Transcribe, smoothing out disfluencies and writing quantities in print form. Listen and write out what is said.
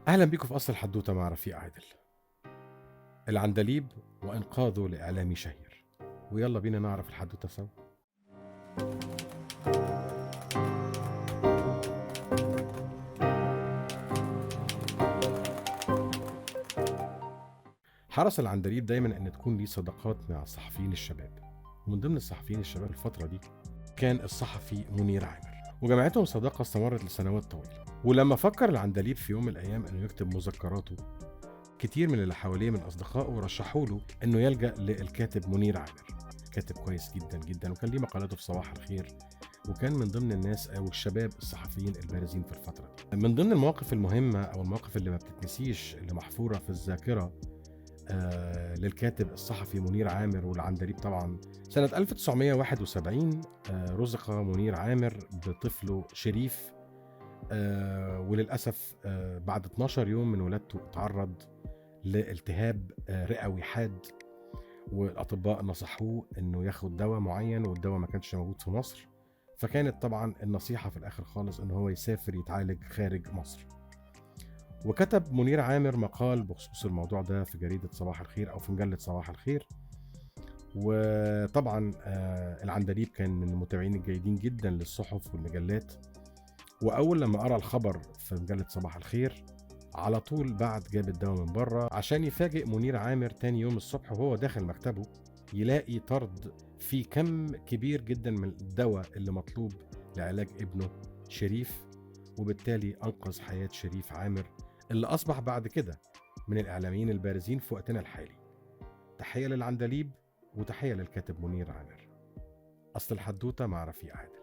أهلا بيكم في أصل الحدوتة مع رفيق عادل. العندليب وإنقاذه لإعلامي شهير، ويلا بينا نعرف الحدوتة سوا. حرص العندليب دايما أن تكون ليه صداقات مع الصحفيين الشباب، ومن ضمن الصحفيين الشباب الفترة دي كان الصحفي منير عامر، وجمعتهم صداقة استمرت لسنوات طويلة. ولما فكر العندليب في يوم من الأيام أنه يكتب مذكراته، كتير من اللي حواليه من أصدقائه رشحوا له أنه يلجأ للكاتب منير عامر. كاتب كويس جدا جدا، وكان ليه مقالاته في صباح الخير، وكان من ضمن الناس او الشباب الصحفيين البارزين في الفتره دي. من ضمن المواقف المهمه او المواقف اللي ما بتتنسيش اللي محفوره في الذاكره للكاتب الصحفي منير عامر والعندليب طبعا، سنه 1971 رزق منير عامر بطفله شريف. وللاسف بعد 12 يوم من ولادته تعرض لالتهاب رئوي حاد، والاطباء نصحوه انه ياخد دواء معين، والدواء ما كانش موجود في مصر. فكانت طبعا النصيحة في الاخر خالص ان هو يسافر يتعالج خارج مصر. وكتب منير عامر مقال بخصوص الموضوع ده في جريدة صباح الخير او في مجلة صباح الخير. وطبعا العندليب كان من المتابعين الجيدين جدا للصحف والمجلات، واول لما قرا الخبر في مجلة صباح الخير على طول جاب الدواء من بره، عشان يفاجئ منير عامر تاني يوم الصبح وهو داخل مكتبه يلاقي طرد في كم كبير جدا من الدواء اللي مطلوب لعلاج ابنه شريف. وبالتالي أنقذ حياة شريف عامر، اللي أصبح بعد كده من الإعلاميين البارزين في وقتنا الحالي. تحية للعندليب وتحية للكاتب منير عامر. أصل الحدوتة مع رفيق عادل.